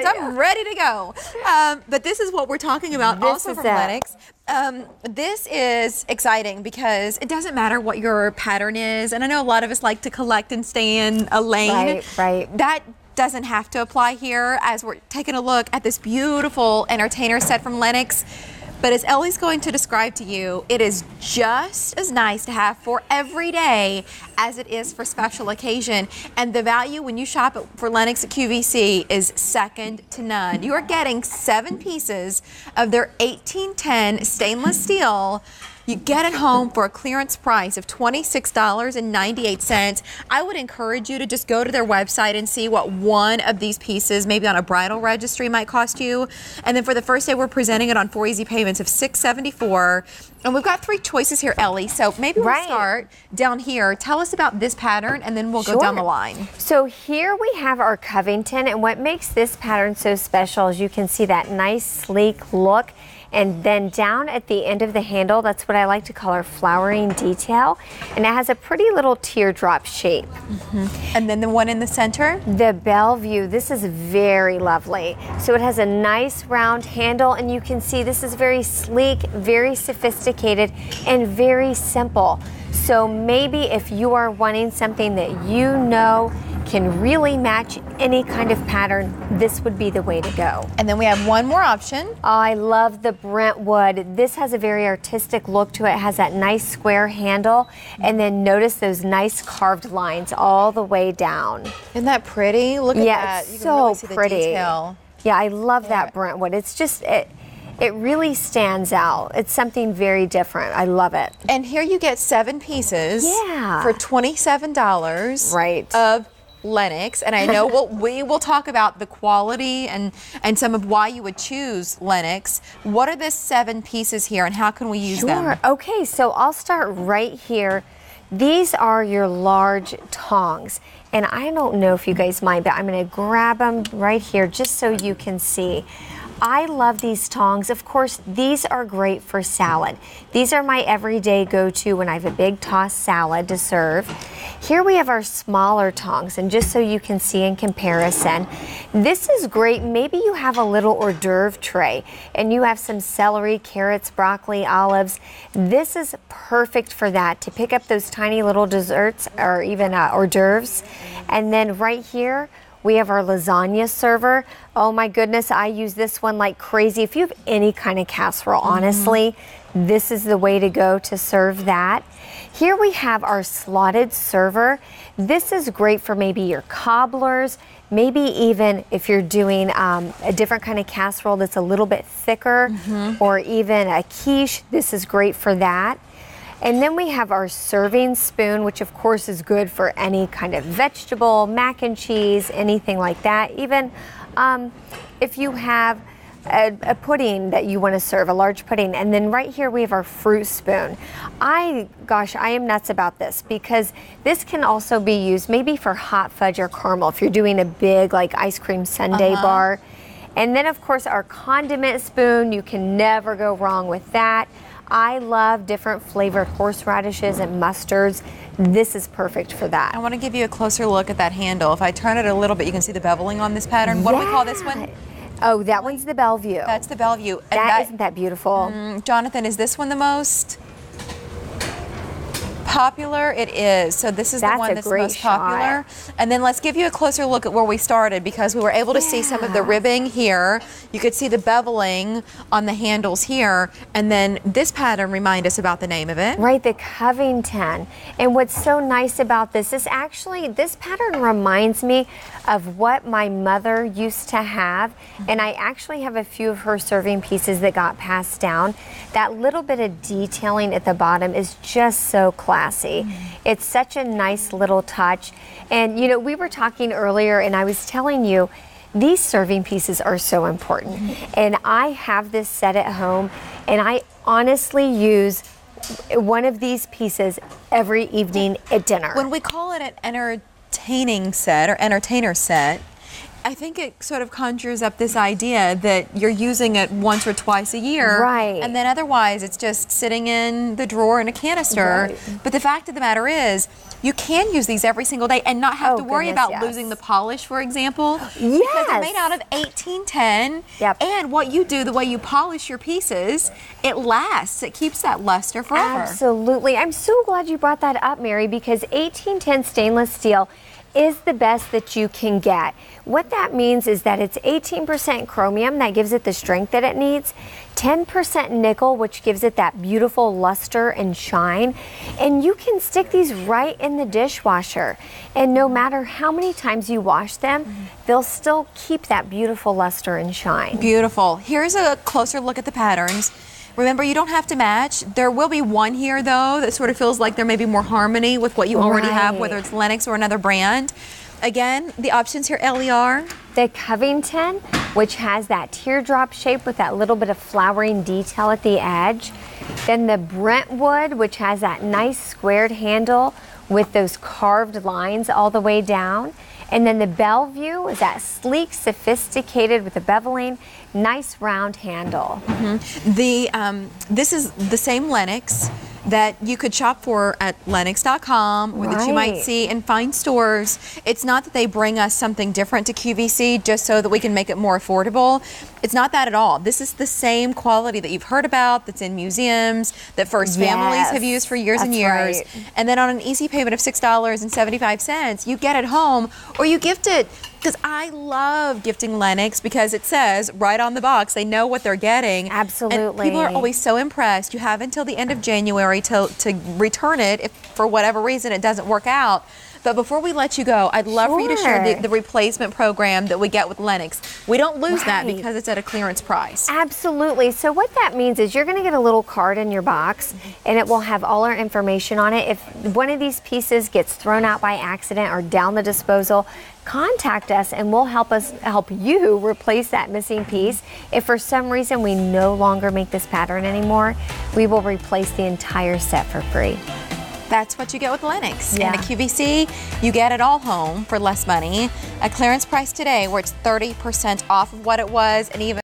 confidence. I'm ready to go. But this is what we're talking about also from Lenox. This is exciting because it doesn't matter what your pattern is. And I know a lot of us like to collect and stay in a lane. Right. That doesn't have to apply here as we're taking a look at this beautiful entertainer set from Lenox. But as Ellie's going to describe to you, it is just as nice to have for every day as it is for special occasion. And the value when you shop for Lenox at QVC is second to none. You are getting 7 pieces of their 1810 stainless steel. You get it home for a clearance price of $26.98. I would encourage you to just go to their website and see what one of these pieces, maybe on a bridal registry, might cost you. And then for the first day, we're presenting it on 4 easy payments of $674. And we've got 3 choices here, Ellie. So maybe we'll start down here. Tell us about this pattern, and then we'll go down the line. So here we have our Covington, and what makes this pattern so special is you can see that nice, sleek look. And then down at the end of the handle, that's what I like to call our flowering detail. And it has a pretty little teardrop shape. And then the one in the center? The Bellevue, this is very lovely. So it has a nice round handle, and you can see this is very sleek, very sophisticated, and very simple. So maybe if you are wanting something that you know can really match any kind of pattern, this would be the way to go. And then we have one more option. Oh, I love the Brentwood. This has a very artistic look to it. It has that nice square handle, and then notice those nice carved lines all the way down. Isn't that pretty? Look at that. You can really see the detail. Yeah, I love that Brentwood. It's just, it really stands out. It's something very different. I love it. And here you get 7 pieces for $27 of Lenox. And I know we will talk about the quality and some of why you would choose Lenox. What are the 7 pieces here, and how can we use them? Okay, so I'll start right here. These are your large tongs. And I don't know if you guys mind, but I'm going to grab them right here just so you can see. I love these tongs. Of course, these are great for salad. These are my everyday go-to when I have a big tossed salad to serve. Here we have our smaller tongs, and just so you can see in comparison, this is great. Maybe you have a little hors d'oeuvre tray and you have some celery, carrots, broccoli, olives. This is perfect for that, to pick up those tiny little desserts or even hors d'oeuvres. And then right here, we have our Lasagne Server. Oh my goodness, I use this one like crazy. If you have any kind of casserole, honestly, this is the way to go to serve that. Here we have our slotted server. This is great for maybe your cobblers, maybe even if you're doing a different kind of casserole that's a little bit thicker, or even a quiche. This is great for that. And then we have our serving spoon, which of course is good for any kind of vegetable, mac and cheese, anything like that. Even if you have a pudding that you want to serve, a large pudding. And then right here we have our fruit spoon. Gosh, I am nuts about this because this can also be used maybe for hot fudge or caramel if you're doing a big like ice cream sundae bar. And then of course our condiment spoon, you can never go wrong with that. I love different flavored horseradishes and mustards. This is perfect for that. I want to give you a closer look at that handle. If I turn it a little bit, you can see the beveling on this pattern. What do we call this one? Oh, that one's the Bellevue. That's the Bellevue. And isn't that beautiful? Jonathan, is this one the most popular? It is. So this is the one that's the most popular. And then let's give you a closer look at where we started, because we were able to see some of the ribbing here. You could see the beveling on the handles here. And then this pattern, remind us about the name of it. Right, the Covington. And what's so nice about this is actually this pattern reminds me of what my mother used to have. And I actually have a few of her serving pieces that got passed down. That little bit of detailing at the bottom is just so classy. It's such a nice little touch. And you know, we were talking earlier and I was telling you, these serving pieces are so important. And I have this set at home and I honestly use one of these pieces every evening at dinner. When we call it an entertaining set or entertainer set, I think it sort of conjures up this idea that you're using it once or twice a year. Right. And then otherwise it's just sitting in the drawer in a canister. Right. But the fact of the matter is, you can use these every single day and not have to worry about losing the polish, for example. Yes. Because they're made out of 1810. Yep. And what you do, the way you polish your pieces, it lasts. It keeps that luster forever. Absolutely. I'm so glad you brought that up, Mary, because 1810 stainless steel is the best that you can get. What that means is that it's 18% chromium, that gives it the strength that it needs, 10% nickel, which gives it that beautiful luster and shine, and you can stick these right in the dishwasher, and no matter how many times you wash them, they'll still keep that beautiful luster and shine. Beautiful. Here's a closer look at the patterns. Remember, you don't have to match. There will be one here, though, that sort of feels like there may be more harmony with what you already have, whether it's Lenox or another brand. Again, the options here, LER. The Covington, which has that teardrop shape with that little bit of flowering detail at the edge. Then the Brentwood, which has that nice squared handle with those carved lines all the way down. And then the Bellevue is that sleek, sophisticated with the beveling, nice round handle. This is the same Lenox that you could shop for at Lenox.com or that you might see in fine stores. It's not that they bring us something different to QVC just so that we can make it more affordable. It's not that at all. This is the same quality that you've heard about, that's in museums, that First Families have used for years and years. Right. And then on an easy payment of $6.75, you get it home or you gift it. Because I love gifting Lenox because it says right on the box, they know what they're getting. Absolutely. And people are always so impressed. You have until the end of January to return it if for whatever reason it doesn't work out. But before we let you go, I'd love for you to share the replacement program that we get with Lenox. We don't lose that because it's at a clearance price. Absolutely. So what that means is you're going to get a little card in your box and it will have all our information on it. If one of these pieces gets thrown out by accident or down the disposal, contact us and we'll help you replace that missing piece. If for some reason we no longer make this pattern anymore, we will replace the entire set for free. That's what you get with Lenox. Yeah. And at QVC, you get it all home for less money. A clearance price today where it's 30% off of what it was, and even